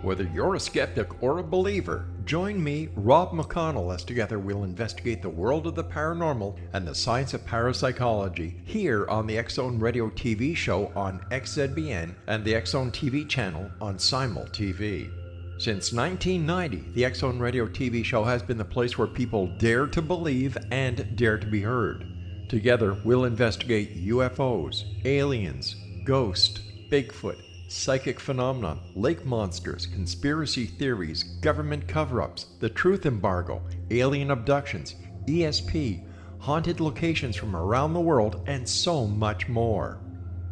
Whether you're a skeptic or a believer, join me, Rob McConnell, as together we'll investigate the world of the paranormal and the science of parapsychology here on the X-Zone Radio TV show on XZBN and the X-Zone TV channel on Simul TV. Since 1990, the X-Zone Radio TV show has been the place where people dare to believe and dare to be heard. Together, we'll investigate UFOs, aliens, ghosts, Bigfoot, psychic phenomena, lake monsters, conspiracy theories, government cover-ups, the truth embargo, alien abductions, ESP, haunted locations from around the world, and so much more.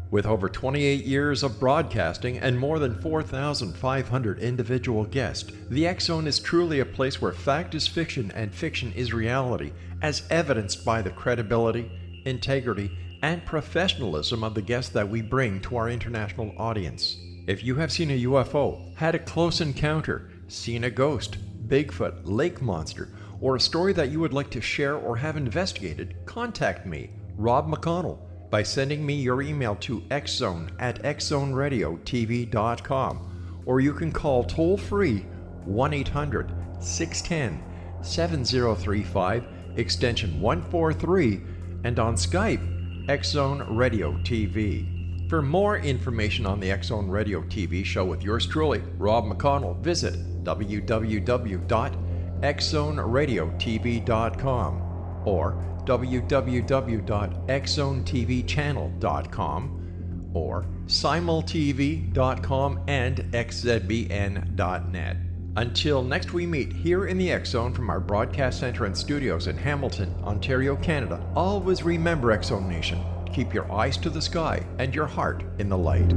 With over 28 years of broadcasting and more than 4,500 individual guests, the X-Zone is truly a place where fact is fiction and fiction is reality, as evidenced by the credibility, integrity, and professionalism of the guests that we bring to our international audience. If you have seen a UFO, had a close encounter, seen a ghost, Bigfoot, lake monster, or a story that you would like to share or have investigated, contact me, Rob McConnell, by sending me your email to xzone@xzoneradiotv.com, or you can call toll-free 1-800-610-7035, extension 143, and on Skype, X-Zone Radio TV. For more information on the X-Zone Radio TV show with yours truly, Rob McConnell, visit www.xzoneradiotv.com or www.xzonetvchannel.com or simultv.com and xzbn.net. Until next we meet here in the X-Zone from our broadcast center and studios in Hamilton, Ontario, Canada, always remember, X-Zone Nation, keep your eyes to the sky and your heart in the light.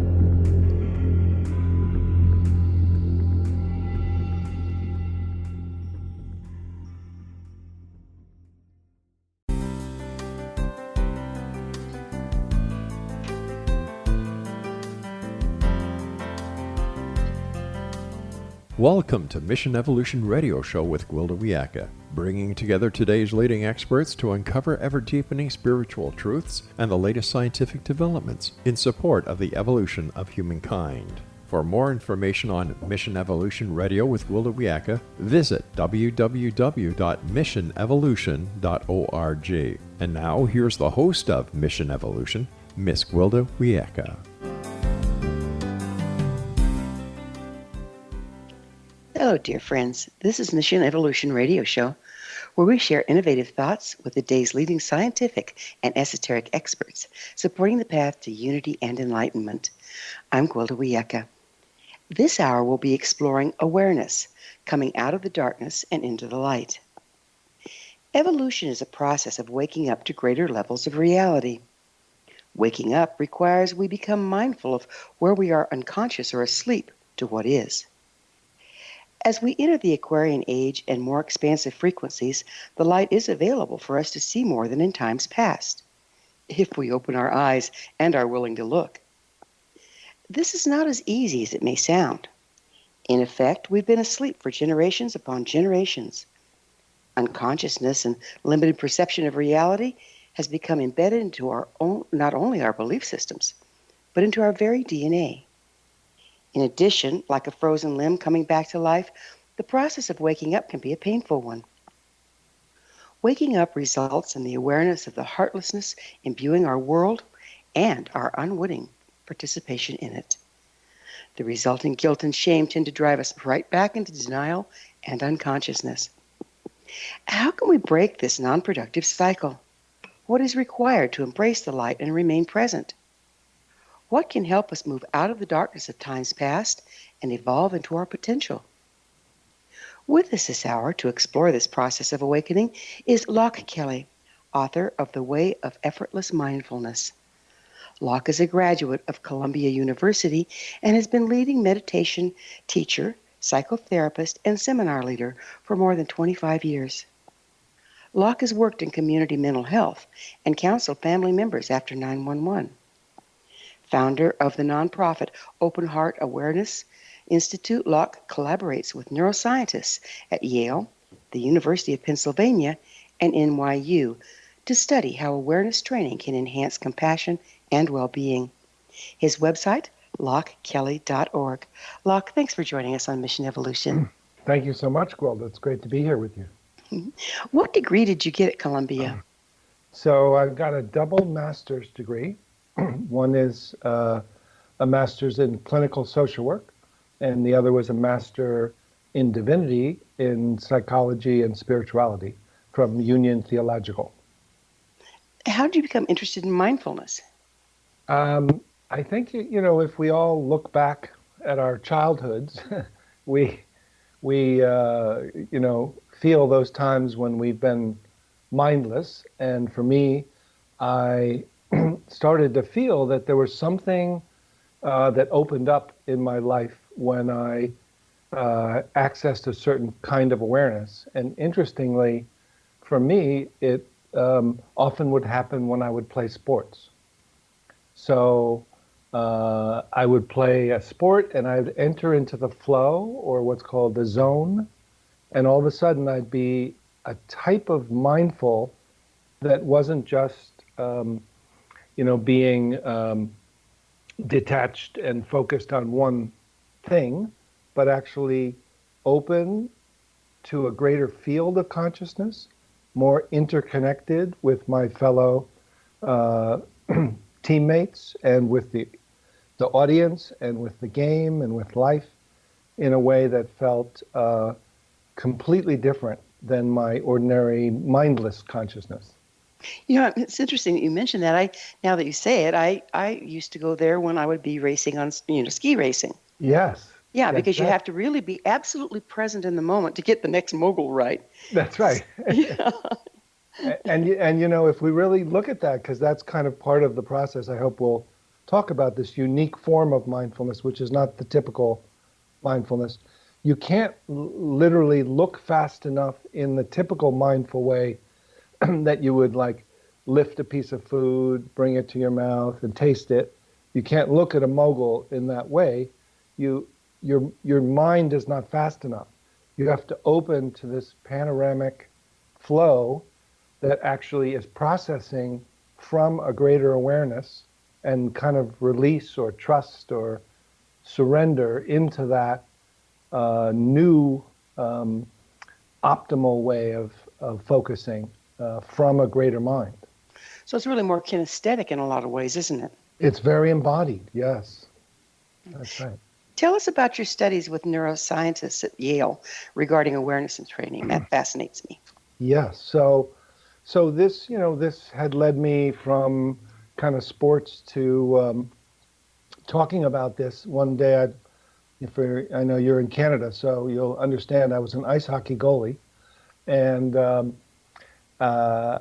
Welcome to Mission Evolution Radio Show with Gwilda Wiyaka, bringing together today's leading experts to uncover ever-deepening spiritual truths and the latest scientific developments in support of the evolution of humankind. For more information on Mission Evolution Radio with Gwilda Wiyaka, visit www.missionevolution.org. And now, here's the host of Mission Evolution, Miss Gwilda Wiyaka. Hello, dear friends. This is Mission Evolution Radio Show, where we share innovative thoughts with the day's leading scientific and esoteric experts, supporting the path to unity and enlightenment. I'm Gwilda Wiyaka. This hour we'll be exploring awareness, coming out of the darkness and into the light. Evolution is a process of waking up to greater levels of reality. Waking up requires we become mindful of where we are unconscious or asleep to what is. As we enter the Aquarian age and more expansive frequencies, the light is available for us to see more than in times past, if we open our eyes and are willing to look. This is not as easy as it may sound. In effect, we've been asleep for generations upon generations. Unconsciousness and limited perception of reality has become embedded into our own, not only our belief systems, but into our very DNA. In addition, like a frozen limb coming back to life, the process of waking up can be a painful one. Waking up results in the awareness of the heartlessness imbuing our world and our unwitting participation in it. The resulting guilt and shame tend to drive us right back into denial and unconsciousness. How can we break this non-productive cycle? What is required to embrace the light and remain present? What can help us move out of the darkness of times past and evolve into our potential? With us this hour to explore this process of awakening is Loch Kelly, author of The Way of Effortless Mindfulness. Loch is a graduate of Columbia University and has been leading meditation teacher, psychotherapist, and seminar leader for more than 25 years. Loch has worked in community mental health and counseled family members after 911. Founder of the nonprofit Open Heart Awareness Institute, Loch collaborates with neuroscientists at Yale, the University of Pennsylvania, and NYU to study how awareness training can enhance compassion and well-being. His website, lochkelly.org. Loch, thanks for joining us on Mission Evolution. Thank you so much, Gwilda. It's great to be here with you. What degree did you get at Columbia? So I've got a double master's degree. One is a master's in clinical social work, and the other was a master in divinity in psychology and spirituality from Union Theological. How did you become interested in mindfulness? I think, if we all look back at our childhoods, we feel those times when we've been mindless. And for me, I started to feel that there was something that opened up in my life when I accessed a certain kind of awareness. And interestingly, for me, it often would happen when I would play sports. So I would play a sport and I'd enter into the flow, or what's called the zone. And all of a sudden I'd be a type of mindful that wasn't just, being detached and focused on one thing, but actually open to a greater field of consciousness, more interconnected with my fellow teammates and with the audience and with the game and with life in a way that felt completely different than my ordinary mindless consciousness. It's interesting that you mentioned that. Now that you say it, I used to go there when I would be racing on, ski racing. Yes. Yeah, because you have to really be absolutely present in the moment to get the next mogul right. That's right. Yeah. And if we really look at that, because that's kind of part of the process, I hope we'll talk about this unique form of mindfulness, which is not the typical mindfulness. You can't literally look fast enough in the typical mindful way that you would like lift a piece of food, bring it to your mouth and taste it. You can't look at a mogul in that way. Your mind is not fast enough. You have to open to this panoramic flow that actually is processing from a greater awareness and kind of release or trust or surrender into that new optimal way of focusing from a greater mind. So it's really more kinesthetic in a lot of ways, isn't it? It's very embodied, yes. That's right. Tell us about your studies with neuroscientists at Yale regarding awareness and training. That fascinates me. Yes. So this, this had led me from kind of sports to talking about this. One day, I know you're in Canada, so you'll understand I was an ice hockey goalie, and I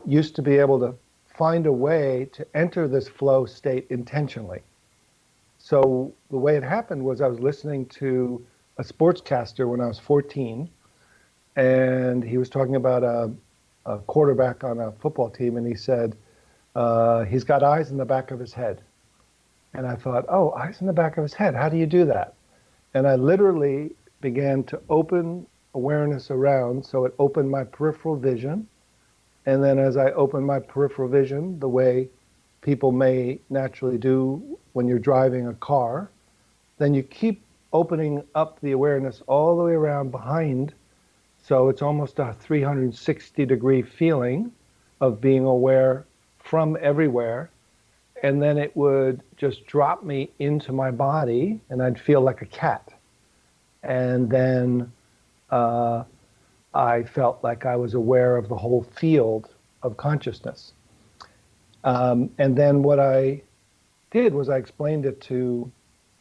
used to be able to find a way to enter this flow state intentionally. So the way it happened was I was listening to a sportscaster when I was 14, and he was talking about a quarterback on a football team, and he said, he's got eyes in the back of his head. And I thought, oh, eyes in the back of his head, how do you do that? And I literally began to open awareness around, so it opened my peripheral vision. And then as I opened my peripheral vision, the way people may naturally do when you're driving a car, then you keep opening up the awareness all the way around behind. So it's almost a 360-degree feeling of being aware from everywhere. And then it would just drop me into my body, and I'd feel like a cat. And then I felt like I was aware of the whole field of consciousness. And then what I did was I explained it to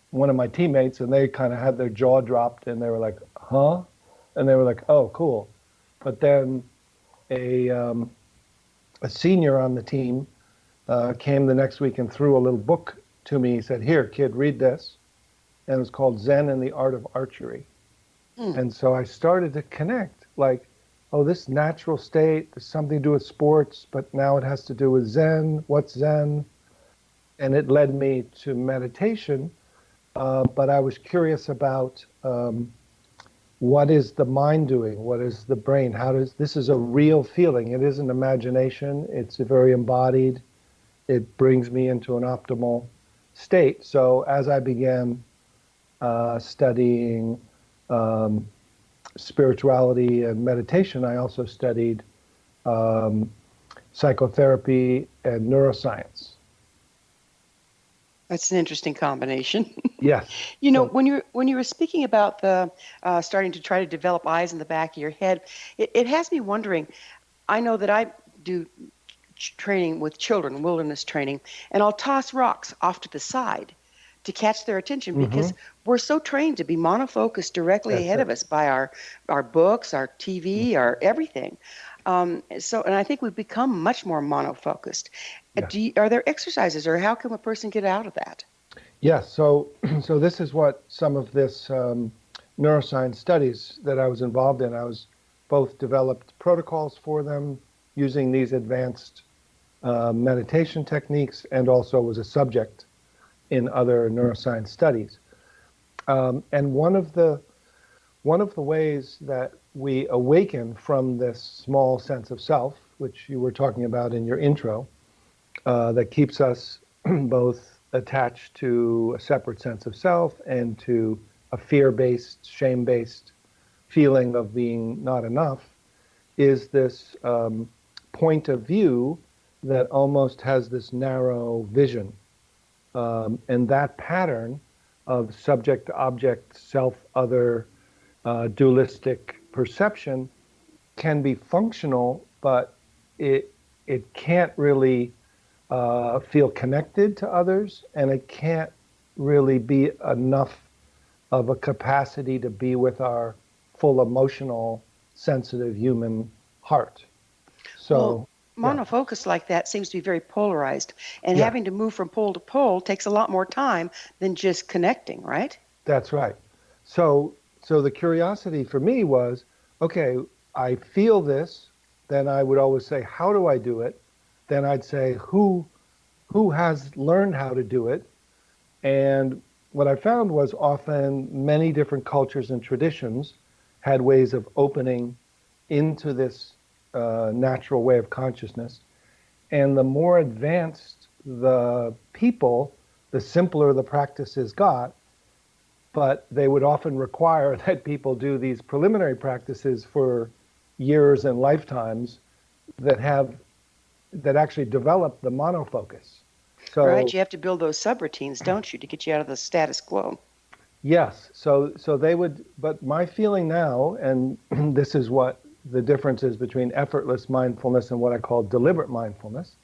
one of my teammates, and they kind of had their jaw dropped, and they were like, huh? And they were like, oh, cool. But then a senior on the team came the next week and threw a little book to me. He said, here, kid, read this. And it was called Zen and the Art of Archery. And so I started to connect, like, oh, this natural state, there's something to do with sports, but now it has to do with Zen. What's Zen? And it led me to meditation. But I was curious about what is the mind doing? What is the brain? This is a real feeling. It isn't imagination. It's very embodied. It brings me into an optimal state. So as I began studying spirituality and meditation, I also studied psychotherapy and neuroscience. That's an interesting combination. Yes. When you were speaking about the starting to try to develop eyes in the back of your head, it has me wondering. I know that I do training with children, wilderness training, and I'll toss rocks off to the side to catch their attention because we're so trained to be monofocused directly ahead of us by our books, our TV, our everything. And I think we've become much more monofocused. Yeah. Are there exercises, or how can a person get out of that? Yes. So this is what some of this neuroscience studies that I was involved in. I was both developed protocols for them using these advanced meditation techniques, and also was a subject in other neuroscience studies. And one of the ways that we awaken from this small sense of self, which you were talking about in your intro, that keeps us both attached to a separate sense of self and to a fear-based, shame-based feeling of being not enough, is this point of view that almost has this narrow vision. And that pattern of subject to object, self-other, dualistic perception can be functional, but it can't really feel connected to others, and it can't really be enough of a capacity to be with our full emotional, sensitive human heart. So monofocus like that seems to be very polarized, and having to move from pole to pole takes a lot more time than just connecting, right? That's right. So the curiosity for me was, okay, I feel this, then I would always say, how do I do it? Then I'd say, who has learned how to do it? And what I found was often many different cultures and traditions had ways of opening into this natural way of consciousness. And the more advanced the people, the simpler the practices got. But they would often require that people do these preliminary practices for years and lifetimes that actually develop the monofocus. So, right, you have to build those subroutines, don't you, to get you out of the status quo? Yes. So they would, but my feeling now, and this is what the difference is between effortless mindfulness and what I call deliberate mindfulness,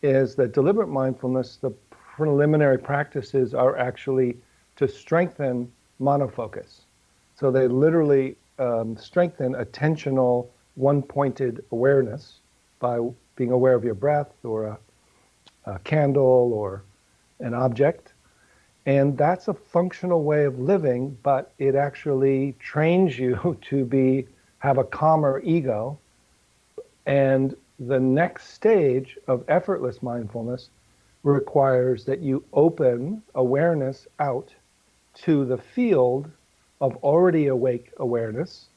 is that deliberate mindfulness, the preliminary practices are actually to strengthen monofocus. So they literally strengthen attentional, one-pointed awareness by being aware of your breath or a candle or an object. And that's a functional way of living, but it actually trains you to have a calmer ego. And the next stage of effortless mindfulness requires that you open awareness out to the field of already awake awareness,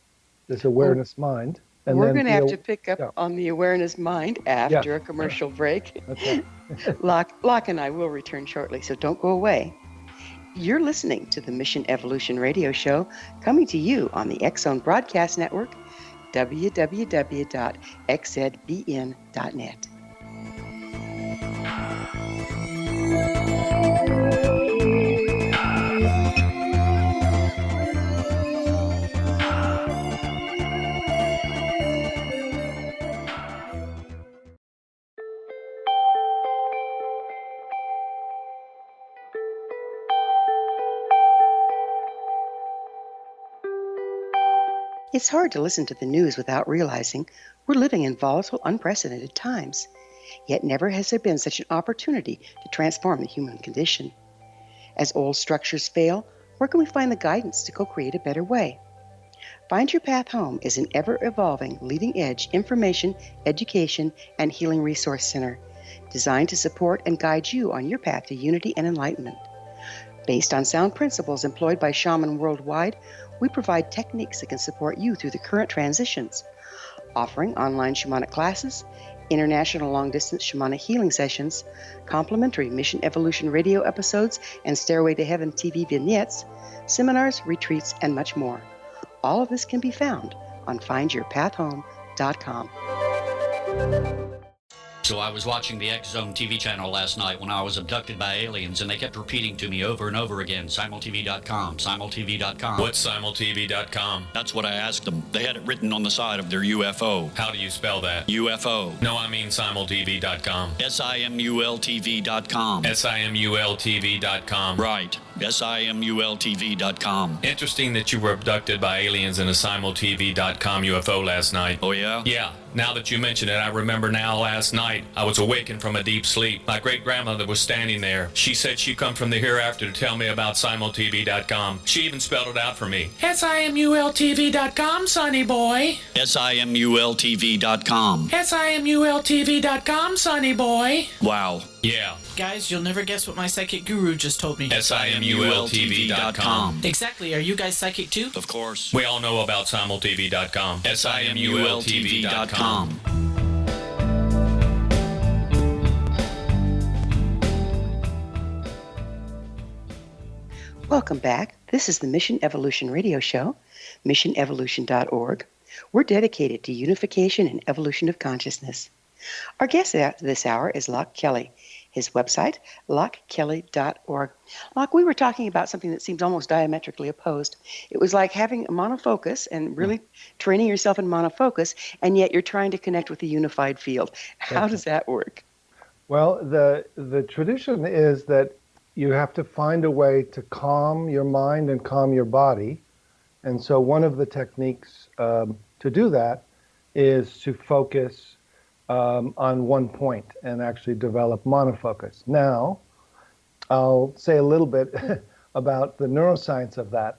this awareness mind. And we're going to have to pick up on the awareness mind after a commercial break. Okay. Loch and I will return shortly, so don't go away. You're listening to the Mission Evolution Radio Show, coming to you on the X-Zone Broadcast Network, www.xzbn.net. It's hard to listen to the news without realizing we're living in volatile, unprecedented times. Yet never has there been such an opportunity to transform the human condition. As old structures fail, where can we find the guidance to co-create a better way? Find Your Path Home is an ever-evolving, leading-edge information, education, and healing resource center designed to support and guide you on your path to unity and enlightenment. Based on sound principles employed by shaman worldwide, we provide techniques that can support you through the current transitions, offering online shamanic classes, international long-distance shamanic healing sessions, complimentary Mission Evolution radio episodes and Stairway to Heaven TV vignettes, seminars, retreats, and much more. All of this can be found on findyourpathhome.com. So I was watching the X Zone TV channel last night when I was abducted by aliens, and they kept repeating to me over and over again, simultv.com, simultv.com. What's simultv.com? That's what I asked them. They had it written on the side of their UFO. How do you spell that? UFO. No, I mean simultv.com. simultv.com. simultv.com. Right. simultv.com. Interesting that you were abducted by aliens in a simultv.com UFO last night. Oh, yeah? Yeah. Now that you mention it, I remember now last night I was awakened from a deep sleep. My great-grandmother was standing there. She said she'd come from the hereafter to tell me about simultv.com. She even spelled it out for me. simultv.com, sonny boy. simultv.com. simultv.com, sonny boy. Wow. Yeah. Guys, you'll never guess what my psychic guru just told me. simultv.com. Exactly. Are you guys psychic too? Of course. We all know about simultv.com. simultv.com. Welcome back. This is the Mission Evolution Radio Show, missionevolution.org. We're dedicated to unification and evolution of consciousness. Our guest this hour is Loch Kelly. His website, lochkelly.org. Loch, we were talking about something that seems almost diametrically opposed. It was like having a monofocus and really training yourself in monofocus, and yet you're trying to connect with the unified field. How does that work? Well, the tradition is that you have to find a way to calm your mind and calm your body. And so one of the techniques to do that is to focus on one point and actually develop monofocus. Now, I'll say a little bit about the neuroscience of that,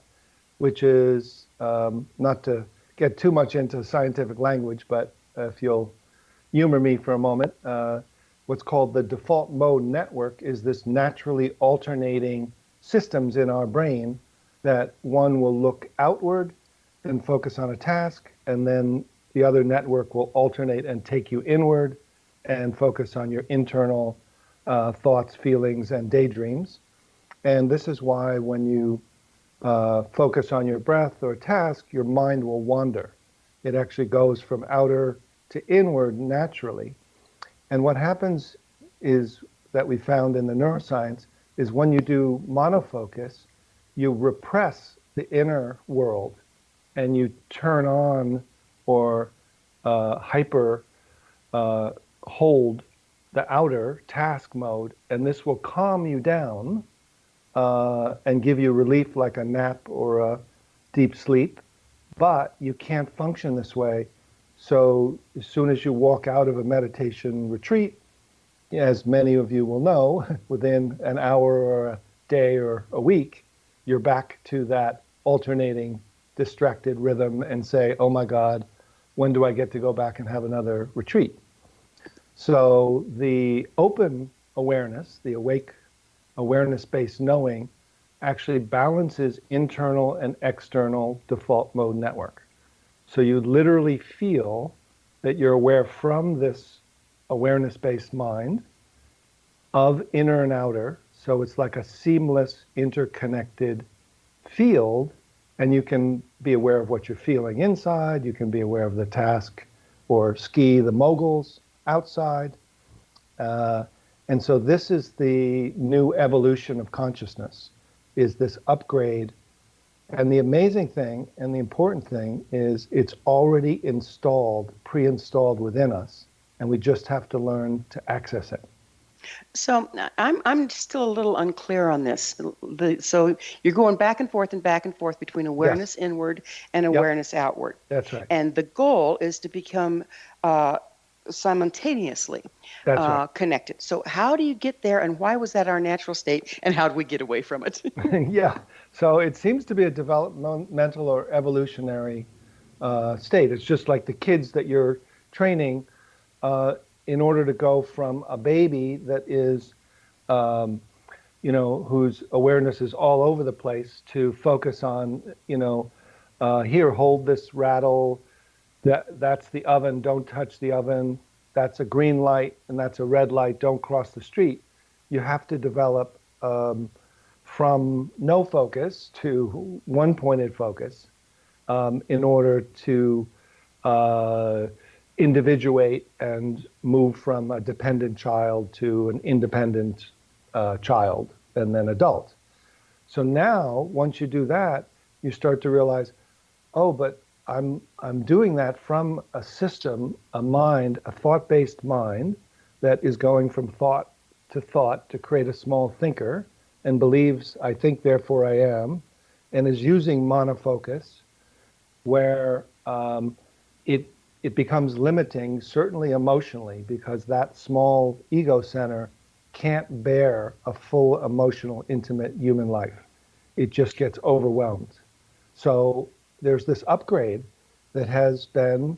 which is not to get too much into scientific language, but if you'll humor me for a moment, what's called the default mode network is this naturally alternating systems in our brain that one will look outward and focus on a task, and then the other network will alternate and take you inward and focus on your internal thoughts, feelings, and daydreams. And this is why when you focus on your breath or task, your mind will wander. It actually goes from outer to inward naturally. And what happens is that we found in the neuroscience is when you do monofocus, you repress the inner world and you turn on or hyper hold the outer task mode, and this will calm you down and give you relief like a nap or a deep sleep, but you can't function this way. So as soon as you walk out of a meditation retreat, as many of you will know, within an hour or a day or a week, you're back to that alternating distracted rhythm and say, oh my God, when do I get to go back and have another retreat? So the open awareness, the awake awareness-based knowing, actually balances internal and external default mode network. So you literally feel that you're aware from this awareness-based mind of inner and outer. So it's like a seamless, interconnected field, and you can be aware of what you're feeling inside. You can be aware of the task or ski the moguls outside. And so this is the new evolution of consciousness, is this upgrade. And the amazing thing and the important thing is it's already installed, pre-installed within us, and we just have to learn to access it. So I'm still a little unclear on this. So you're going back and forth between awareness inward and awareness outward. That's right. And the goal is to become simultaneously connected. So how do you get there, and why was that our natural state, and how do we get away from it? Yeah. So it seems to be a developmental or evolutionary state. It's just like the kids that you're training in order to go from a baby that is, whose awareness is all over the place, to focus on, here, hold this rattle, that's the oven, don't touch the oven, that's a green light and that's a red light, don't cross the street. You have to develop from no focus to one-pointed focus in order to individuate and move from a dependent child to an independent child and then adult. So now, once you do that, you start to realize, oh, but I'm doing that from a system, a mind, a thought-based mind that is going from thought to create a small thinker and believes, I think, therefore I am, and is using monofocus, where it becomes limiting, certainly emotionally, because that small ego center can't bear a full emotional, intimate human life. It just gets overwhelmed. So there's this upgrade that has been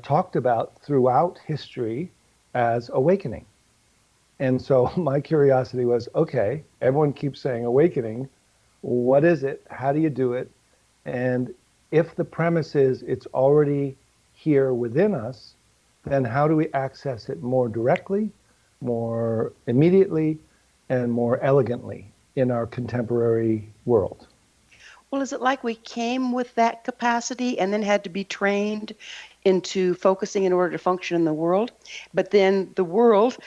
talked about throughout history as awakening. And so my curiosity was, okay, everyone keeps saying awakening. What is it? How do you do it? And if the premise is it's already here within us, then how do we access it more directly, more immediately, and more elegantly in our contemporary world? Well, is it like we came with that capacity and then had to be trained into focusing in order to function in the world? But then the world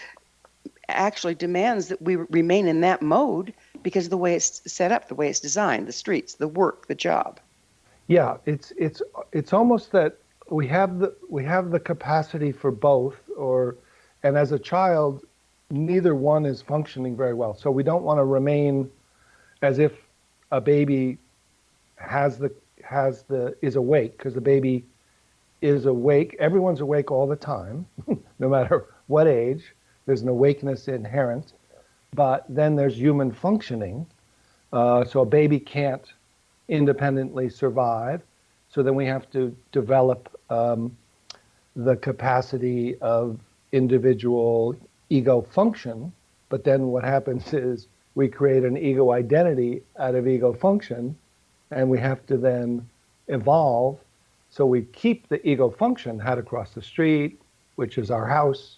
actually demands that we remain in that mode because of the way it's set up, the way it's designed, the streets, the work, the job. Yeah, it's almost that we have the capacity for both, and as a child, neither one is functioning very well. So we don't want to remain as if a baby is awake, because the baby is awake. Everyone's awake all the time, no matter what age. There's an awakeness inherent, but then there's human functioning. So a baby can't independently survive. So then we have to develop the capacity of individual ego function. But then what happens is we create an ego identity out of ego function, and we have to then evolve. So we keep the ego function, how to cross the street, which is our house,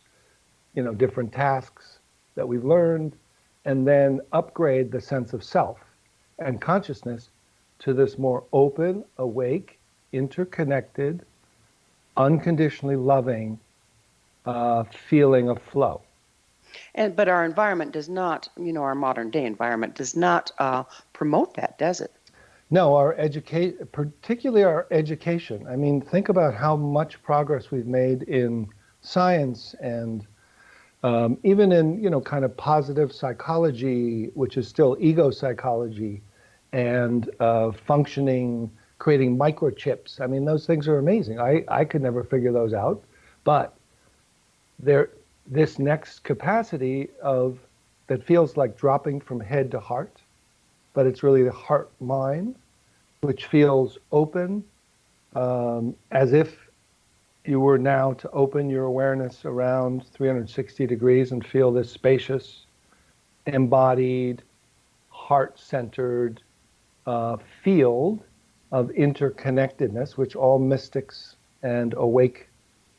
different tasks that we've learned, and then upgrade the sense of self and consciousness to this more open, awake, interconnected, unconditionally loving feeling of flow. But our environment does not, our modern day environment does not promote that, does it? No, particularly our education. I mean, think about how much progress we've made in science and even in, kind of positive psychology, which is still ego psychology, and functioning, creating microchips. I mean, those things are amazing. I could never figure those out. But this next capacity that feels like dropping from head to heart, but it's really the heart-mind, which feels open, as if you were now to open your awareness around 360 degrees and feel this spacious, embodied, heart-centered field of interconnectedness, which all mystics and awake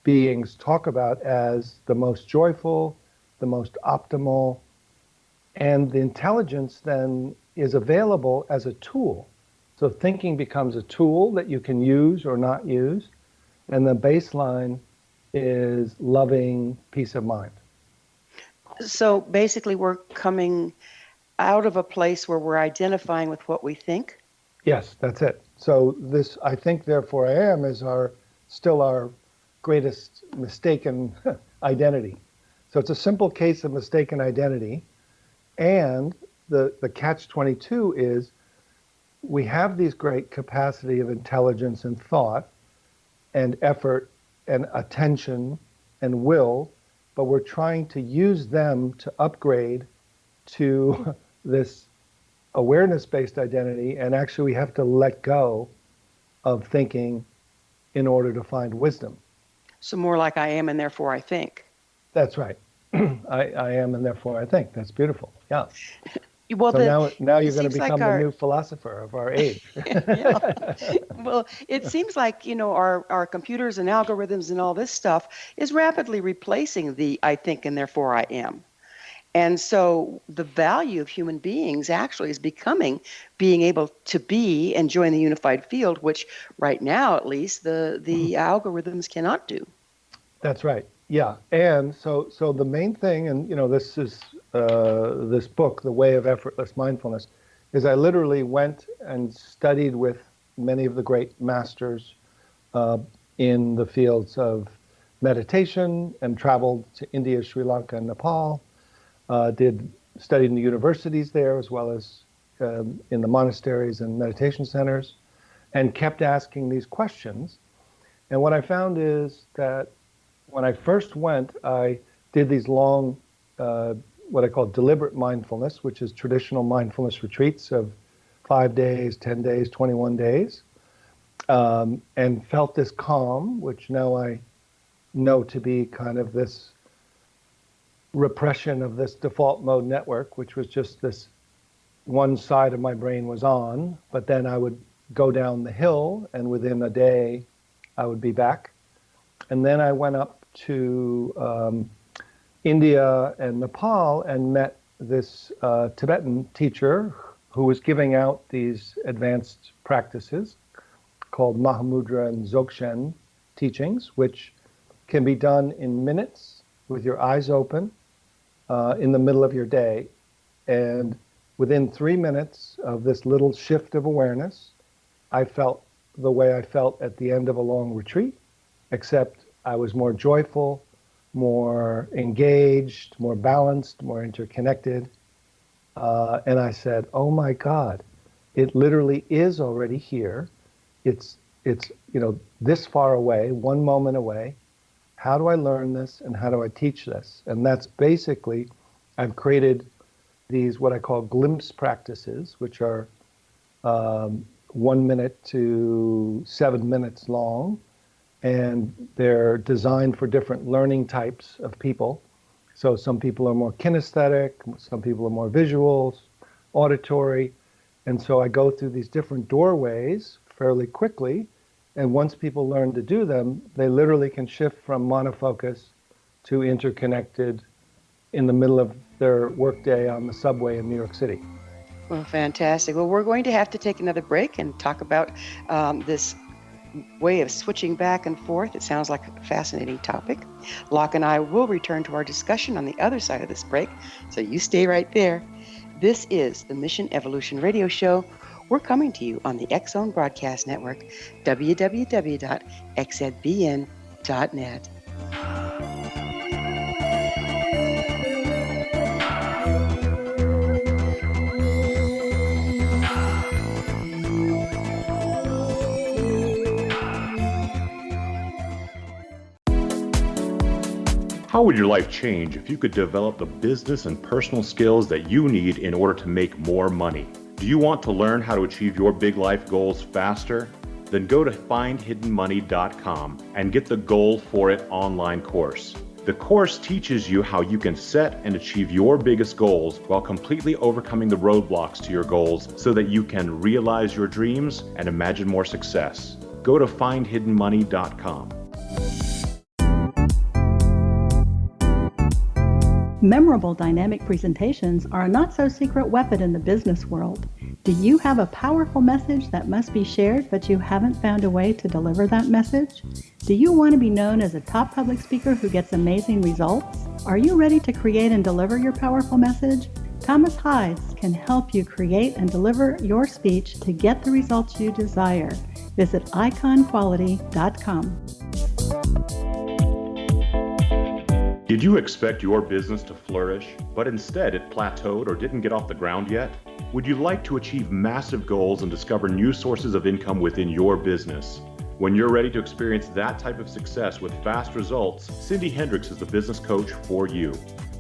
beings talk about as the most joyful, the most optimal, and the intelligence then is available as a tool. So thinking becomes a tool that you can use or not use, and the baseline is loving peace of mind. So basically we're coming out of a place where we're identifying with what we think? Yes, that's it. So this, I think, therefore I am, is still our greatest mistaken identity. So it's a simple case of mistaken identity. And the catch-22 is we have these great capacity of intelligence and thought and effort and attention and will, but we're trying to use them to upgrade to this awareness-based identity, and actually we have to let go of thinking in order to find wisdom. So more like I am and therefore I think. That's right. I am and therefore I think. That's beautiful. Yeah. Well, So now it you're going to seems like become the new philosopher of our age. yeah. Well, it seems like, our computers and algorithms and all this stuff is rapidly replacing the I think and therefore I am. And so the value of human beings actually is becoming being able to be and join the unified field, which right now, at least, the algorithms cannot do. That's right. Yeah. And so the main thing, and this is this book, The Way of Effortless Mindfulness, is I literally went and studied with many of the great masters in the fields of meditation and traveled to India, Sri Lanka, and Nepal. Studied in the universities there as well as in the monasteries and meditation centers, and kept asking these questions. And what I found is that when I first went, I did these long, what I call deliberate mindfulness, which is traditional mindfulness retreats of 5 days, 10 days, 21 days, and felt this calm, which now I know to be kind of this repression of this default mode network, which was just this one side of my brain was on, but then I would go down the hill and within a day I would be back. And then I went up to India and Nepal and met this Tibetan teacher who was giving out these advanced practices called Mahamudra and Dzogchen teachings, which can be done in minutes with your eyes open in the middle of your day. And within 3 minutes of this little shift of awareness, I felt the way I felt at the end of a long retreat, except I was more joyful, more engaged, more balanced, more interconnected. And I said, oh my God, it literally is already here. It's this far away, one moment away. How do I learn this and how do I teach this? And that's basically, I've created these what I call glimpse practices, which are 1 minute to 7 minutes long. And they're designed for different learning types of people. So some people are more kinesthetic, some people are more visuals, auditory. And so I go through these different doorways fairly quickly. And once people learn to do them, they literally can shift from monofocus to interconnected in the middle of their workday on the subway in New York City. Well, fantastic. Well, we're going to have to take another break and talk about this way of switching back and forth. It sounds like a fascinating topic. Locke and I will return to our discussion on the other side of this break, so you stay right there. This is the Mission Evolution Radio Show. We're coming to you on the X-Zone Broadcast Network, www.xzbn.net. How would your life change if you could develop the business and personal skills that you need in order to make more money? Do you want to learn how to achieve your big life goals faster? Then go to findhiddenmoney.com and get the Goal for It online course. The course teaches you how you can set and achieve your biggest goals while completely overcoming the roadblocks to your goals so that you can realize your dreams and imagine more success. Go to findhiddenmoney.com. Memorable dynamic presentations are a not-so-secret weapon in the business world. Do you have a powerful message that must be shared, but you haven't found a way to deliver that message? Do you want to be known as a top public speaker who gets amazing results? Are you ready to create and deliver your powerful message? Thomas Hides can help you create and deliver your speech to get the results you desire. Visit iconquality.com. Did you expect your business to flourish, but instead it plateaued or didn't get off the ground yet? Would you like to achieve massive goals and discover new sources of income within your business? When you're ready to experience that type of success with fast results, Cindy Hendricks is the business coach for you.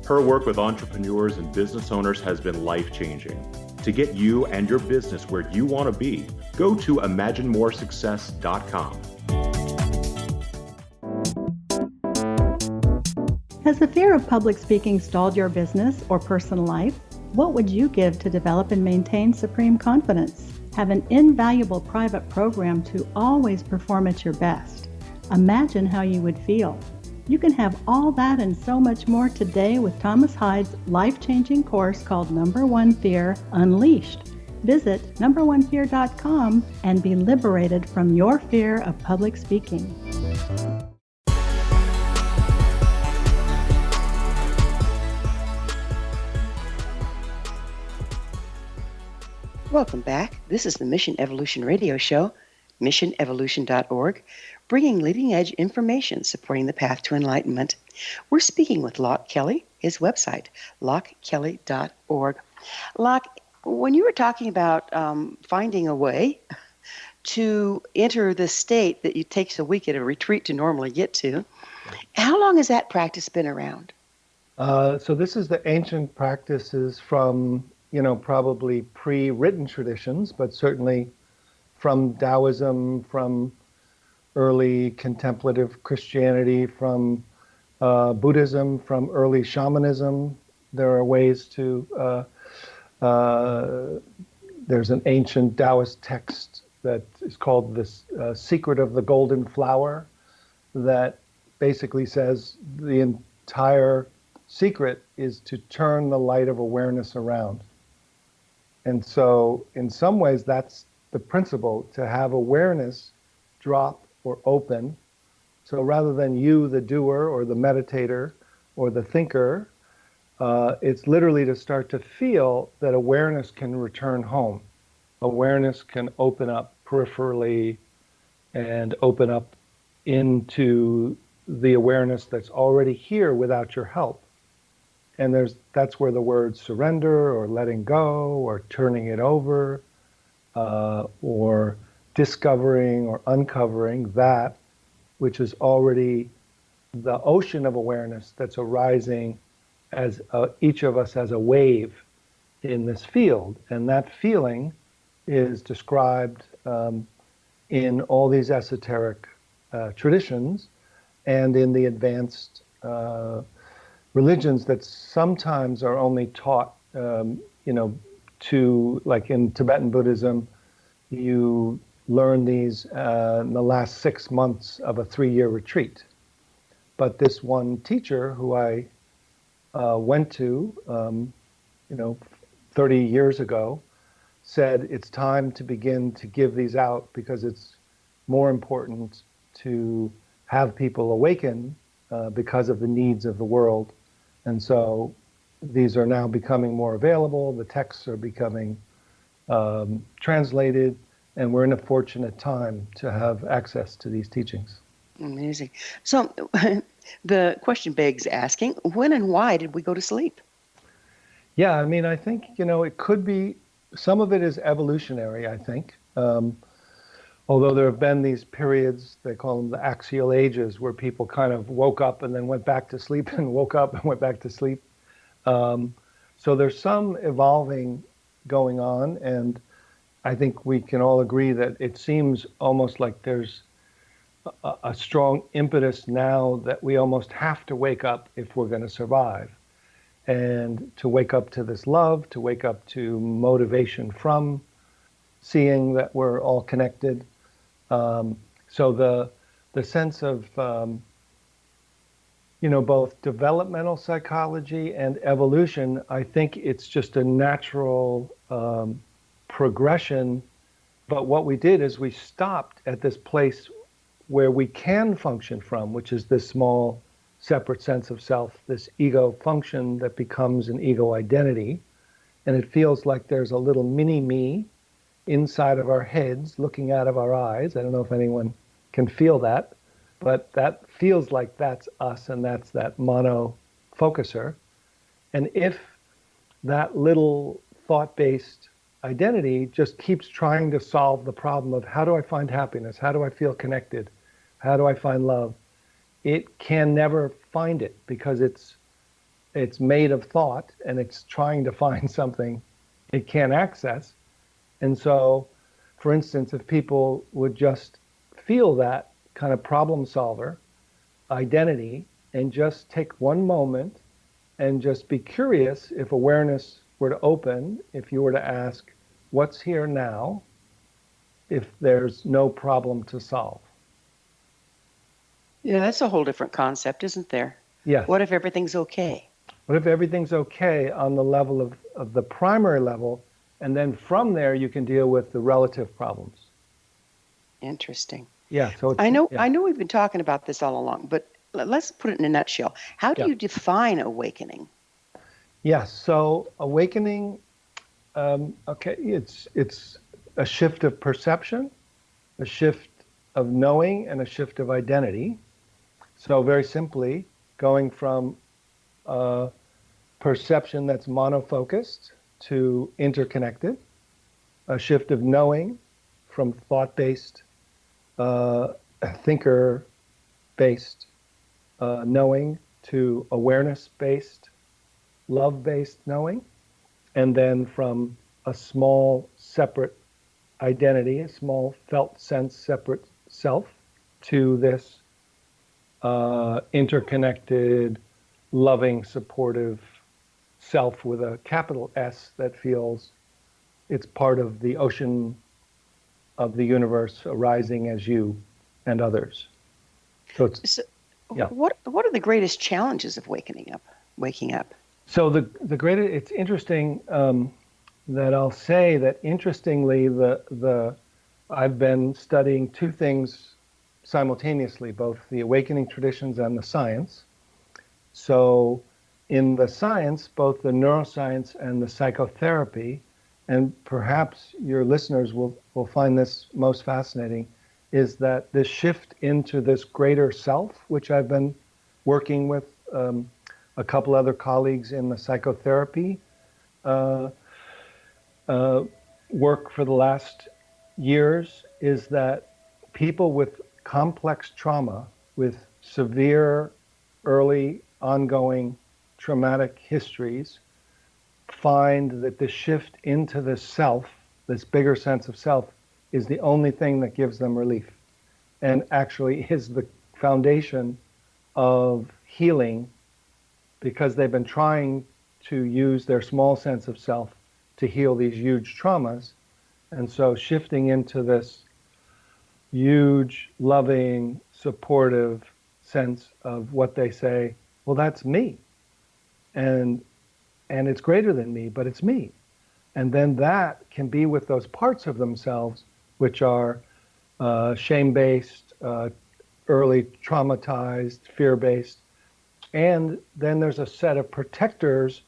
Her work with entrepreneurs and business owners has been life-changing. To get you and your business where you want to be, go to imaginemoresuccess.com. Has the fear of public speaking stalled your business or personal life? What would you give to develop and maintain supreme confidence? Have an invaluable private program to always perform at your best. Imagine how you would feel. You can have all that and so much more today with Thomas Hyde's life-changing course called Number One Fear Unleashed. Visit numberonefear.com and be liberated from your fear of public speaking. Welcome back. This is the Mission Evolution Radio Show, missionevolution.org, bringing leading-edge information supporting the path to enlightenment. We're speaking with Loch Kelly, his website, lochkelly.org. Loch, when you were talking about finding a way to enter the state that it takes a week at a retreat to normally get to, how long has that practice been around? So this is the ancient practices from, probably pre-written traditions, but certainly from Taoism, from early contemplative Christianity, from Buddhism, from early shamanism. There are ways to, there's an ancient Taoist text that is called the Secret of the Golden Flower that basically says the entire secret is to turn the light of awareness around. And so in some ways, that's the principle, to have awareness drop or open. So rather than you, the doer or the meditator or the thinker, it's literally to start to feel that awareness can return home. Awareness can open up peripherally and open up into the awareness that's already here without your help. And that's where the words surrender or letting go or turning it over or discovering or uncovering that which is already the ocean of awareness that's arising as each of us as a wave in this field. And that feeling is described in all these esoteric traditions and in the advanced religions that sometimes are only taught, to, like in Tibetan Buddhism, you learn these in the last 6 months of a 3-year retreat. But this one teacher who I went to, 30 years ago, said it's time to begin to give these out because it's more important to have people awaken because of the needs of the world. And so these are now becoming more available. The texts are becoming translated, and we're in a fortunate time to have access to these teachings. Amazing. So the question begs asking, when and why did we go to sleep? Yeah, I mean, I think, it could be, some of it is evolutionary, I think. Although there have been these periods, they call them the axial ages, where people kind of woke up and then went back to sleep and woke up and went back to sleep. So there's some evolving going on, and I think we can all agree that it seems almost like there's a strong impetus now that we almost have to wake up if we're going to survive. And to wake up to this love, to wake up to motivation from seeing that we're all connected. So the sense of, both developmental psychology and evolution, I think it's just a natural progression. But what we did is we stopped at this place where we can function from, which is this small separate sense of self, this ego function that becomes an ego identity. And it feels like there's a little mini me inside of our heads looking out of our eyes. I don't know if anyone can feel that, but that feels like that's us, and that's that mono focuser. And if that little thought-based identity just keeps trying to solve the problem of how do I find happiness? How do I feel connected? How do I find love? It can never find it because it's made of thought, and it's trying to find something it can't access. And so, for instance, if people would just feel that kind of problem solver identity and just take one moment and just be curious if awareness were to open, if you were to ask, what's here now if there's no problem to solve? Yeah, that's a whole different concept, isn't there? Yes. What if everything's okay? What if everything's okay on the level of the primary level, and then from there you can deal with the relative problems? Interesting. Yeah. So it's, I know yeah. we've been talking about this all along, but let's put it in a nutshell. How do Yeah. you define awakening? Yes. So awakening, okay, it's a shift of perception, a shift of knowing, and a shift of identity. So very simply, going from perception that's monofocused to interconnected, a shift of knowing from thought-based, thinker-based knowing to awareness-based, love-based knowing, and then from a small separate identity, a small felt sense separate self, to this interconnected, loving, supportive self with a capital S that feels it's part of the ocean of the universe arising as you and others. So it's, yeah. What are the greatest challenges of waking up? So the greatest, it's interesting that I'll say that interestingly, I've been studying two things simultaneously, both the awakening traditions and the science. So in the science, both the neuroscience and the psychotherapy, and perhaps your listeners will find this most fascinating, is that this shift into this greater self, which I've been working with a couple other colleagues in the psychotherapy work for the last years, is that people with complex trauma, with severe early ongoing traumatic histories, find that the shift into this self, this bigger sense of self, is the only thing that gives them relief, and actually is the foundation of healing, because they've been trying to use their small sense of self to heal these huge traumas. And so shifting into this huge, loving, supportive sense of what they say, well, that's me. And it's greater than me, but it's me. And then that can be with those parts of themselves which are shame-based, early traumatized, fear-based. And then there's a set of protectors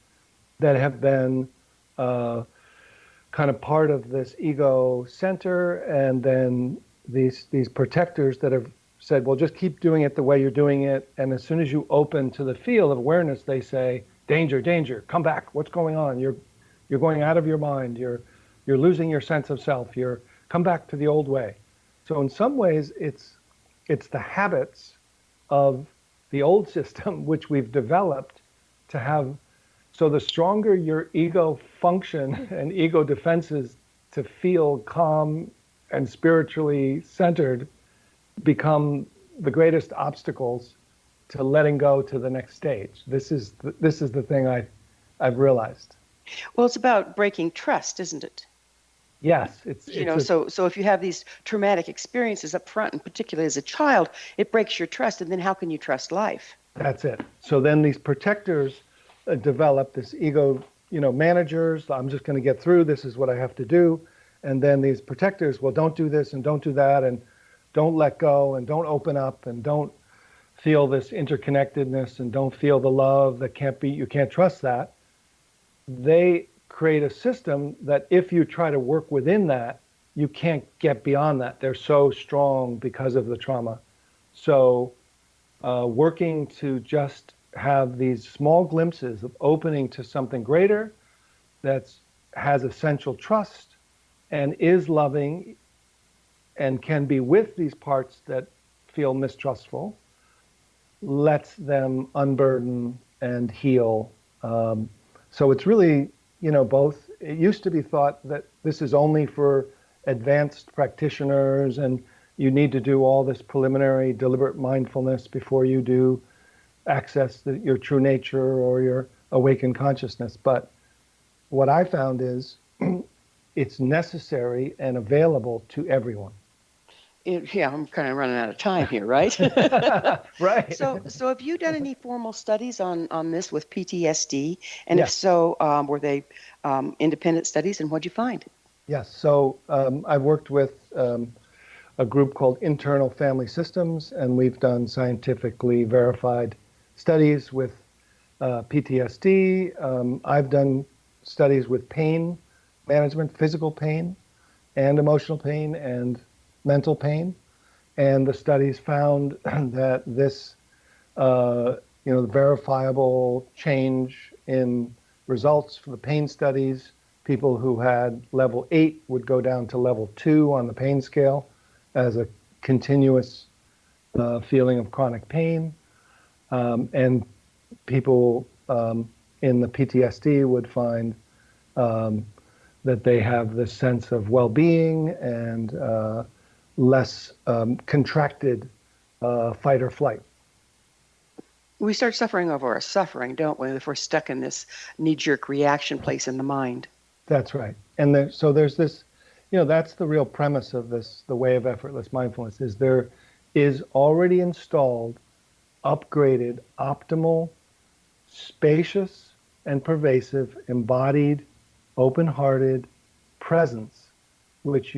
that have been kind of part of this ego center, and then these protectors that have said, well, just keep doing it the way you're doing it. And as soon as you open to the field of awareness, they say, danger, danger, come back. What's going on? You're going out of your mind. You're losing your sense of self. Come back to the old way. So in some ways, it's the habits of the old system which we've developed to have. So the stronger your ego function and ego defenses to feel calm and spiritually centered become the greatest obstacles to letting go to the next stage. This is the thing I've realized. Well, it's about breaking trust, isn't it? Yes, so if you have these traumatic experiences up front, and particularly as a child, it breaks your trust, and then how can you trust life? That's it. So then these protectors develop this ego, managers. I'm just going to get through. This is what I have to do. And then these protectors, well, don't do this and don't do that, and don't let go, and don't open up, and don't feel this interconnectedness, and don't feel the love that you can't trust that. They create a system that if you try to work within that, you can't get beyond that. They're so strong because of the trauma. So working to just have these small glimpses of opening to something greater that has essential trust and is loving and can be with these parts that feel mistrustful, lets them unburden and heal. So it's really, both. It used to be thought that this is only for advanced practitioners and you need to do all this preliminary deliberate mindfulness before you do access your true nature or your awakened consciousness. But what I found is it's necessary and available to everyone. Yeah, I'm kind of running out of time here, right? Right. So have you done any formal studies on this with PTSD? And if Yes. so, were they independent studies, and what'd you find? Yes. So I've worked with a group called Internal Family Systems, and we've done scientifically verified studies with PTSD. I've done studies with pain management, physical pain, and emotional pain, and mental pain. And the studies found that this, the verifiable change in results for the pain studies, people who had level 8 would go down to level 2 on the pain scale as a continuous feeling of chronic pain. And people in the PTSD would find that they have this sense of well-being and less contracted fight or flight. We start suffering over our suffering, don't we, if we're stuck in this knee-jerk reaction place in the mind. That's right. And so there's this, that's the real premise of this, the Way of Effortless Mindfulness, is there is already installed, upgraded, optimal, spacious, and pervasive, embodied, open-hearted presence, which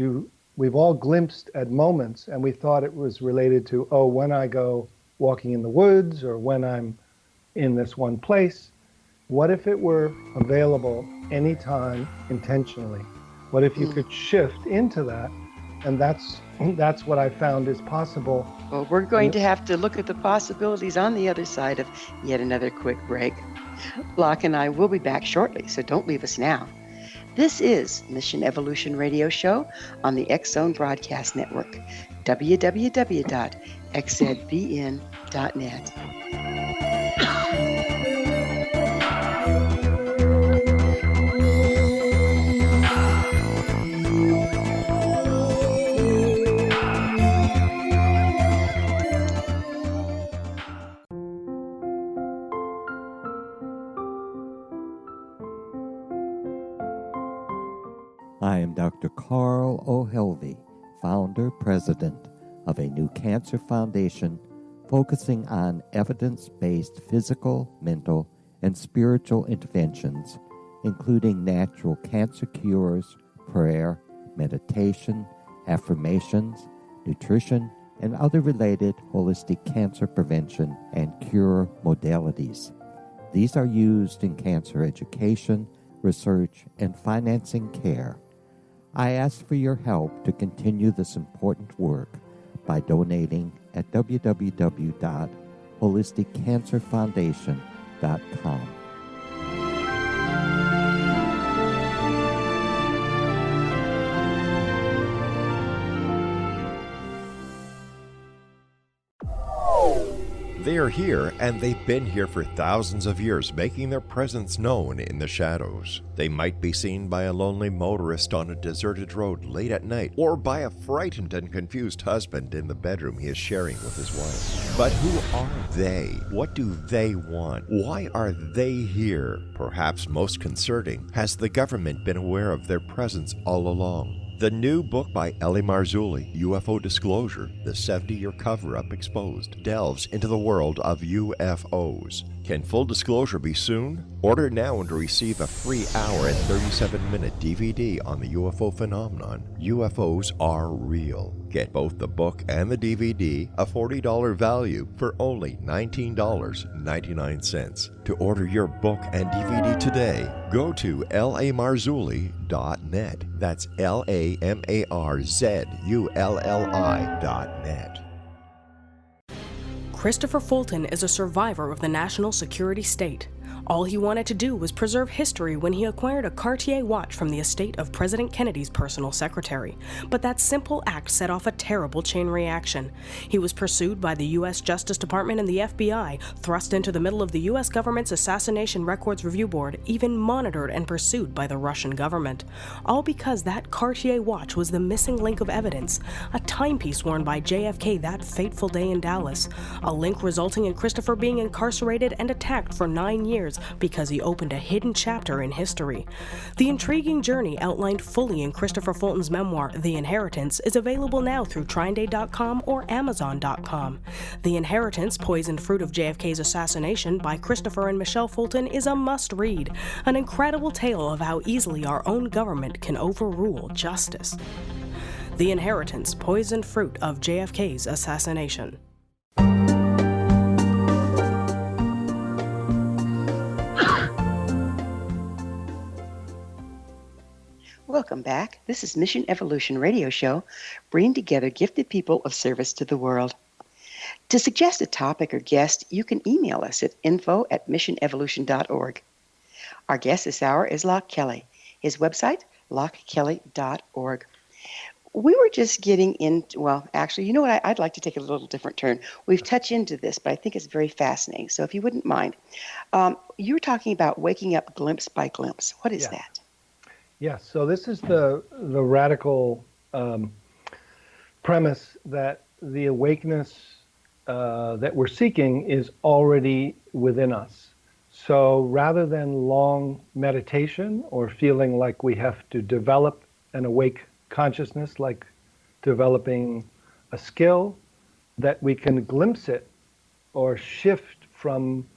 we've all glimpsed at moments, and we thought it was related to, when I go walking in the woods or when I'm in this one place. What if it were available anytime intentionally? What if you could shift into that? And that's what I found is possible. Well, we're going to have to look at the possibilities on the other side of yet another quick break. Locke and I will be back shortly, so don't leave us now. This is Mission Evolution Radio Show on the X-Zone Broadcast Network, www.xzbn.net. I am Dr. Carl O'Helvey, founder, president of a new cancer foundation focusing on evidence-based physical, mental, and spiritual interventions, including natural cancer cures, prayer, meditation, affirmations, nutrition, and other related holistic cancer prevention and cure modalities. These are used in cancer education, research, and financing care. I ask for your help to continue this important work by donating at www.holisticcancerfoundation.com. They are here, and they've been here for thousands of years, making their presence known in the shadows. They might be seen by a lonely motorist on a deserted road late at night, or by a frightened and confused husband in the bedroom he is sharing with his wife. But who are they? What do they want? Why are they here? Perhaps most concerning, has the government been aware of their presence all along? The new book by Ellie Marzulli, UFO Disclosure, the 70-year cover-up exposed, delves into the world of UFOs. Can full disclosure be soon? Order now and receive a free hour and 37-minute DVD on the UFO phenomenon. UFOs are real. Get both the book and the DVD, a $40 value, for only $19.99. To order your book and DVD today, go to lamarzulli.net. That's LAMARZULLI.net. Christopher Fulton is a survivor of the national security state. All he wanted to do was preserve history when he acquired a Cartier watch from the estate of President Kennedy's personal secretary. But that simple act set off a terrible chain reaction. He was pursued by the U.S. Justice Department and the FBI, thrust into the middle of the U.S. government's Assassination Records Review Board, even monitored and pursued by the Russian government. All because that Cartier watch was the missing link of evidence, a timepiece worn by JFK that fateful day in Dallas, a link resulting in Christopher being incarcerated and attacked for 9 years years because he opened a hidden chapter in history. The intriguing journey outlined fully in Christopher Fulton's memoir, The Inheritance, is available now through TrineDay.com or Amazon.com. The Inheritance, Poisoned Fruit of JFK's Assassination by Christopher and Michelle Fulton is a must-read, an incredible tale of how easily our own government can overrule justice. The Inheritance, Poisoned Fruit of JFK's Assassination. Welcome back. This is Mission Evolution Radio Show, bringing together gifted people of service to the world. To suggest a topic or guest, you can email us at info@missionevolution.org. Our guest this hour is Loch Kelly. His website, lochkelly.org. We were just getting into, well, actually, you know what? I'd like to take a little different turn. We've touched into this, but I think it's very fascinating. So if you wouldn't mind, you were talking about waking up glimpse by glimpse. What is that? Yes, so this is the radical premise that the awakeness that we're seeking is already within us. So rather than long meditation or feeling like we have to develop an awake consciousness, like developing a skill, that we can glimpse it or shift from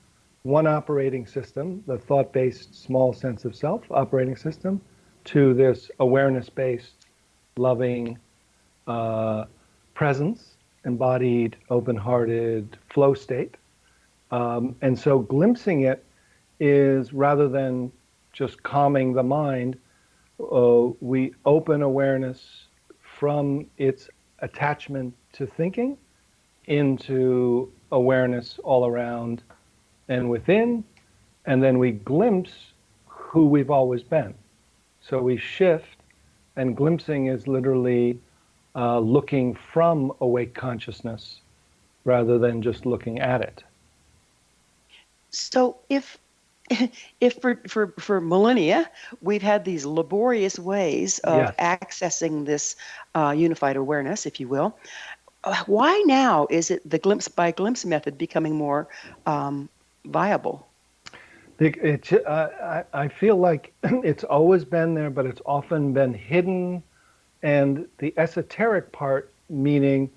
one operating system, the thought-based small sense of self operating system, to this awareness-based, loving presence, embodied, open-hearted flow state. And so glimpsing it is, rather than just calming the mind, we open awareness from its attachment to thinking into awareness all around and within, and then we glimpse who we've always been. So we shift, and glimpsing is literally looking from awake consciousness rather than just looking at it. So if for millennia we've had these laborious ways of accessing this unified awareness, if you will, why now is it the glimpse by glimpse method becoming more viable? I feel like it's always been there, but it's often been hidden. And the esoteric part, meaning,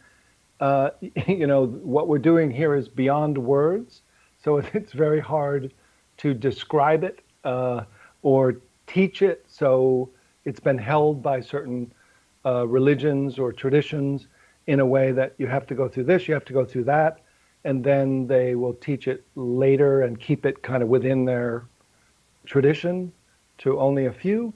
what we're doing here is beyond words. So it's very hard to describe it or teach it. So it's been held by certain religions or traditions in a way that you have to go through this, you have to go through that. And then they will teach it later and keep it kind of within their tradition to only a few.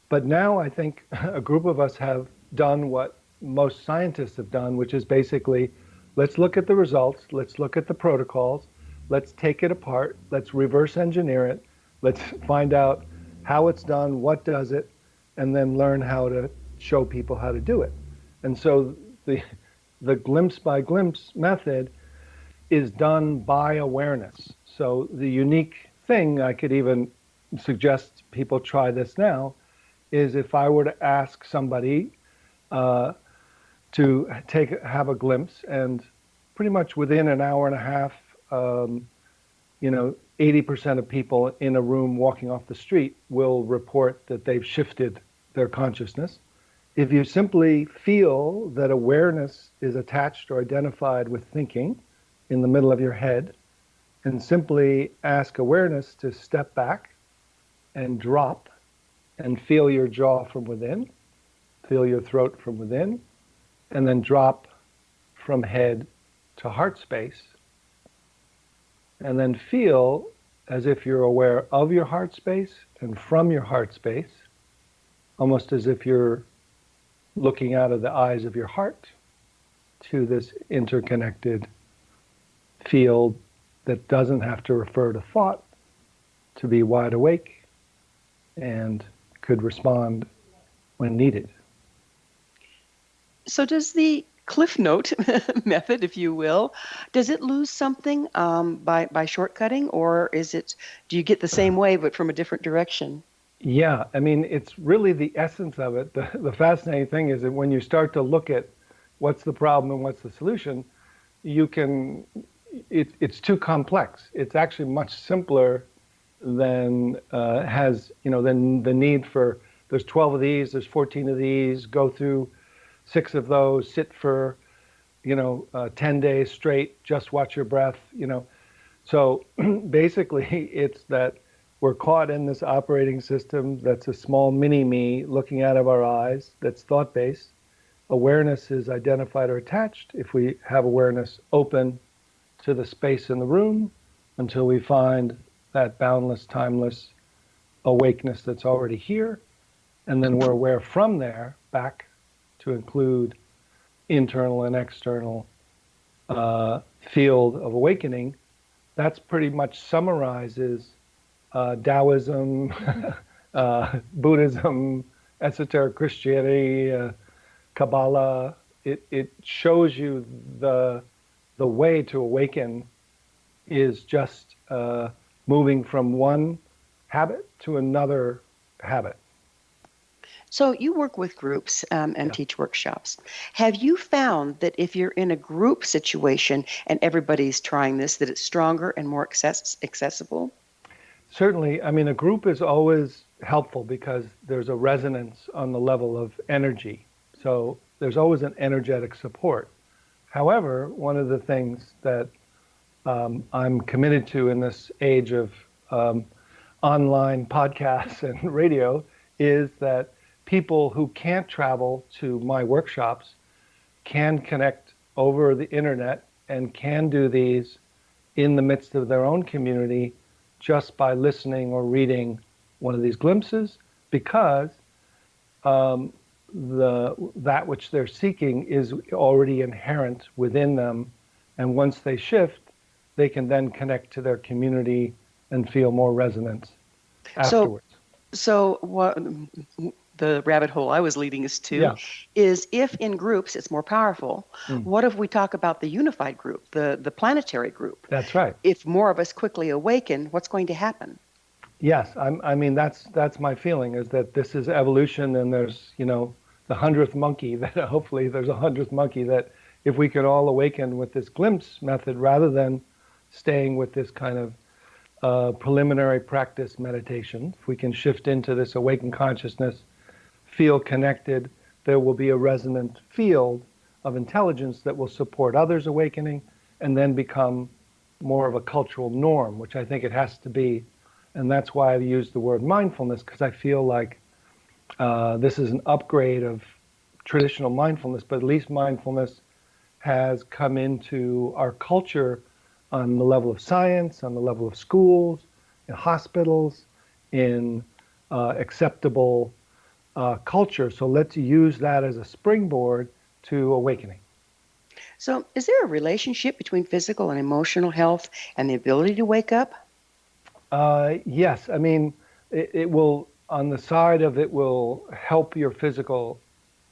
But now I think a group of us have done what most scientists have done, which is basically, let's look at the results, let's look at the protocols, let's take it apart, let's reverse engineer it, let's find out how it's done, what does it, and then learn how to show people how to do it. And so the glimpse by glimpse method is done by awareness. So the unique thing, I could even suggest people try this now, is if I were to ask somebody to have a glimpse, and pretty much within an hour and a half, 80% of people in a room walking off the street will report that they've shifted their consciousness. If you simply feel that awareness is attached or identified with thinking in the middle of your head, and simply ask awareness to step back and drop and feel your jaw from within, feel your throat from within, and then drop from head to heart space, and then feel as if you're aware of your heart space and from your heart space, almost as if you're looking out of the eyes of your heart to this interconnected field that doesn't have to refer to thought, to be wide awake and could respond when needed. So does the Cliff Note method, if you will, does it lose something by shortcutting, or do you get the same way but from a different direction? Yeah, I mean, it's really the essence of it. The fascinating thing is that when you start to look at what's the problem and what's the solution, it's too complex. It's actually much simpler then has, then the need for, there's 12 of these, there's 14 of these, go through 6 of those, sit for, 10 days straight, just watch your breath, So basically it's that we're caught in this operating system that's a small mini me looking out of our eyes, that's thought-based. Awareness is identified or attached. If we have awareness open to the space in the room until we find that boundless, timeless awakeness that's already here, and then we're aware from there back to include internal and external field of awakening, that's pretty much summarizes Taoism, Buddhism, esoteric Christianity, Kabbalah. It shows you the way to awaken is just moving from one habit to another habit. So you work with groups and teach workshops. Have you found that if you're in a group situation and everybody's trying this, that it's stronger and more accessible? Certainly. I mean, a group is always helpful because there's a resonance on the level of energy. So there's always an energetic support. However, one of the things that I'm committed to in this age of online podcasts and radio is that people who can't travel to my workshops can connect over the internet and can do these in the midst of their own community just by listening or reading one of these glimpses, because that which they're seeking is already inherent within them. And once they shift, they can then connect to their community and feel more resonance afterwards. So what the rabbit hole I was leading us to is, if in groups it's more powerful, what if we talk about the unified group, the planetary group? That's right. If more of us quickly awaken, what's going to happen? Yes, I mean that's my feeling, is that this is evolution, and there's the 100th monkey, that hopefully there's a 100th monkey, that if we can all awaken with this glimpse method rather than staying with this kind of preliminary practice meditation, if we can shift into this awakened consciousness, feel connected, there will be a resonant field of intelligence that will support others awakening and then become more of a cultural norm, which I think it has to be. And that's why I use the word mindfulness, because I feel like this is an upgrade of traditional mindfulness, but at least mindfulness has come into our culture on the level of science, on the level of schools, in hospitals, in acceptable culture. So let's use that as a springboard to awakening. So is there a relationship between physical and emotional health and the ability to wake up? Yes. I mean, it will, on the side of it will help your physical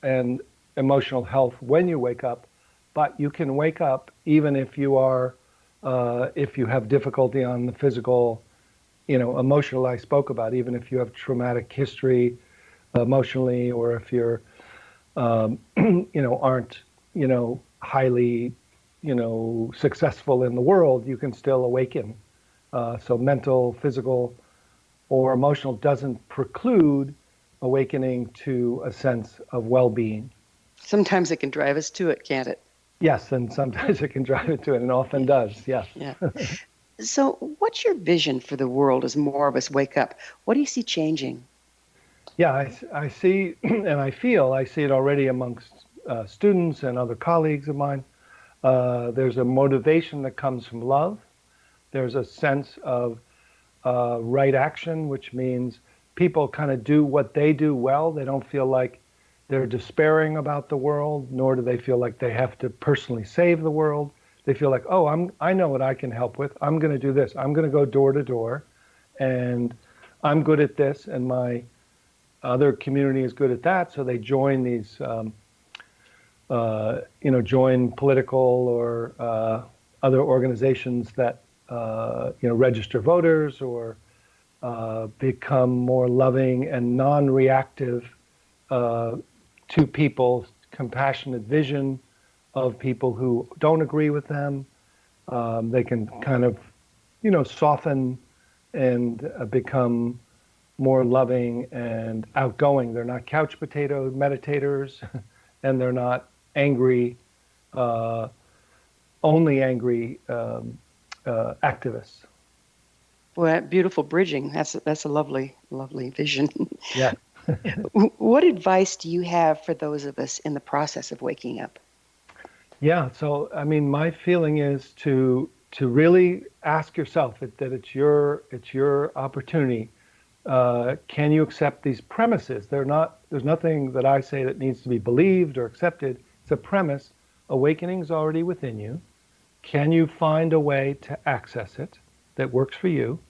and emotional health when you wake up, but you can wake up even if you are, if you have difficulty on the physical, emotional I spoke about, even if you have traumatic history emotionally, or if you're, aren't, highly, successful in the world, you can still awaken. So mental, physical, or emotional doesn't preclude awakening to a sense of well-being. Sometimes it can drive us to it, can't it? Yes, and sometimes it can drive it to it, and often does, yes. Yeah. So what's your vision for the world as more of us wake up? What do you see changing? Yeah, I see, and I see it already amongst students and other colleagues of mine. There's a motivation that comes from love. There's a sense of right action, which means people kind of do what they do well. They don't feel like they're despairing about the world, nor do they feel like they have to personally save the world. They feel like, oh, I know what I can help with. I'm going to do this. I'm going to go door to door, and I'm good at this, and my other community is good at that. So they join these, join political or other organizations that, register voters, or become more loving and non-reactive to people's compassionate vision of people who don't agree with them. They can kind of, soften become more loving and outgoing. They're not couch potato meditators, and they're not angry, only angry activists. Well, beautiful bridging. That's a lovely, lovely vision. Yeah. What advice do you have for those of us in the process of waking up? Yeah. So, I mean, my feeling is to really ask yourself that it's your opportunity. Can you accept these premises? There's nothing that I say that needs to be believed or accepted. It's a premise. Awakening's already within you. Can you find a way to access it that works for you?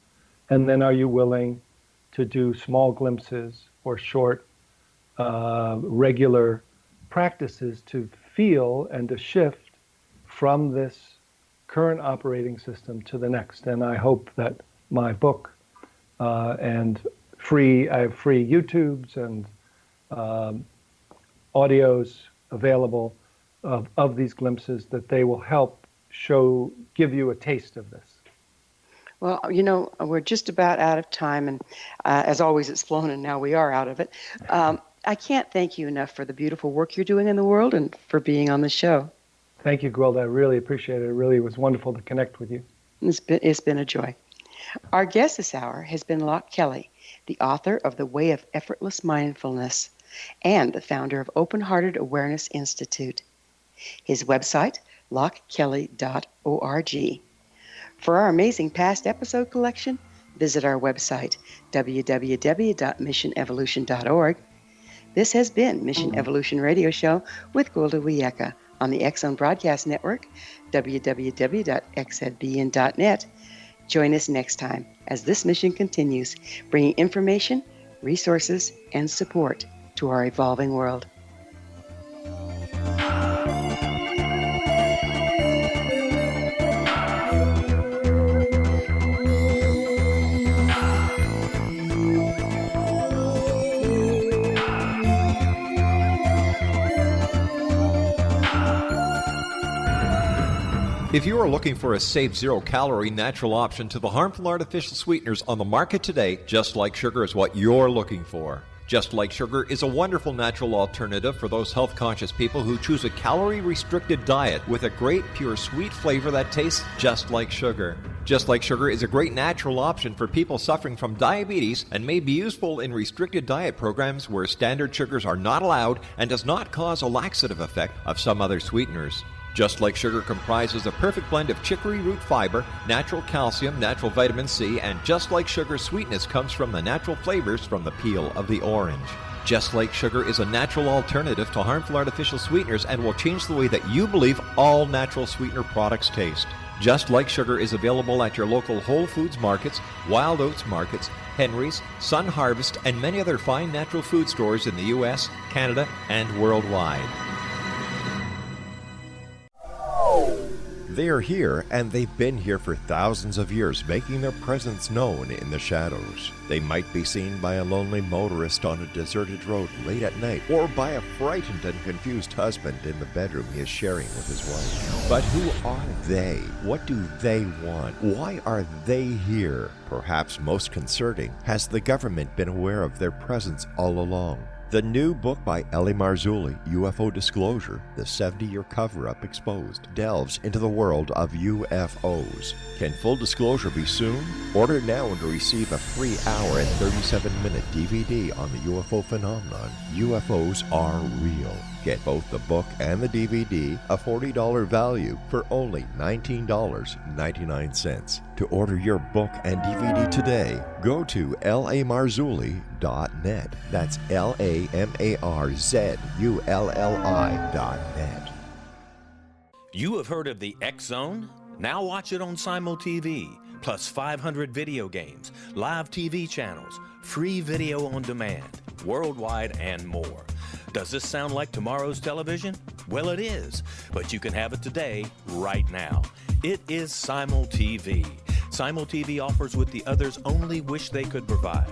And then are you willing to do small glimpses or short, regular practices to feel and to shift from this current operating system to the next? And I hope that my book and I have free YouTubes and audios available of these glimpses, that they will help give you a taste of this. Well, we're just about out of time, and as always, it's flown, and now we are out of it. I can't thank you enough for the beautiful work you're doing in the world and for being on the show. Thank you, Gwilda. I really appreciate it. It really was wonderful to connect with you. It's been a joy. Our guest this hour has been Loch Kelly, the author of The Way of Effortless Mindfulness and the founder of Open Hearted Awareness Institute. His website, lochkelly.org. For our amazing past episode collection, visit our website, www.missionevolution.org. This has been Mission Evolution Radio Show with Gwilda Wiyaka on the X Zone Broadcast Network, www.xzbn.net. Join us next time as this mission continues, bringing information, resources, and support to our evolving world. If you are looking for a safe, zero-calorie natural option to the harmful artificial sweeteners on the market today, Just Like Sugar is what you're looking for. Just Like Sugar is a wonderful natural alternative for those health-conscious people who choose a calorie-restricted diet with a great, pure, sweet flavor that tastes just like sugar. Just Like Sugar is a great natural option for people suffering from diabetes and may be useful in restricted diet programs where standard sugars are not allowed and does not cause a laxative effect of some other sweeteners. Just Like Sugar comprises a perfect blend of chicory root fiber, natural calcium, natural vitamin C, and Just Like Sugar's sweetness comes from the natural flavors from the peel of the orange. Just Like Sugar is a natural alternative to harmful artificial sweeteners and will change the way that you believe all natural sweetener products taste. Just Like Sugar is available at your local Whole Foods markets, Wild Oats markets, Henry's, Sun Harvest, and many other fine natural food stores in the U.S., Canada, and worldwide. They are here, and they've been here for thousands of years, making their presence known in the shadows. They might be seen by a lonely motorist on a deserted road late at night, or by a frightened and confused husband in the bedroom he is sharing with his wife. But who are they? What do they want? Why are they here? Perhaps most concerning, has the government been aware of their presence all along? The new book by Ellie Marzulli, UFO Disclosure, the 70-year cover-up exposed, delves into the world of UFOs. Can full disclosure be soon? Order now and receive a free hour and 37-minute DVD on the UFO phenomenon. UFOs are real. Get both the book and the DVD, a $40 value, for only $19.99. To order your book and DVD today, go to lamarzulli.net. That's LAMARZULLI.net. You have heard of the X Zone? Now watch it on Simul TV, plus 500 video games, live TV channels, free video on demand, worldwide, and more. Does this sound like tomorrow's television? Well, it is, but you can have it today, right now. It is Simul TV. Simul TV offers what the others only wish they could provide.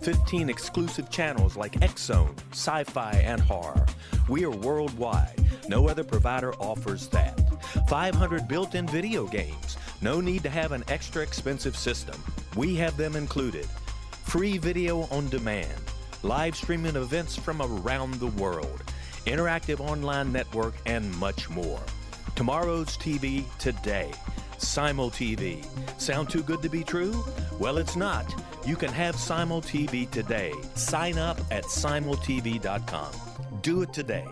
15 exclusive channels like X Zone, sci-fi, and horror. We are worldwide. No other provider offers that. 500 built-in video games, No need to have an extra expensive system. We have them included. Free video on demand, live streaming events from around the world, interactive online network, and much more. Tomorrow's TV today. Simul TV. Sound too good to be true? Well, it's not. You can have Simul TV today. Sign up at simultv.com. Do it today.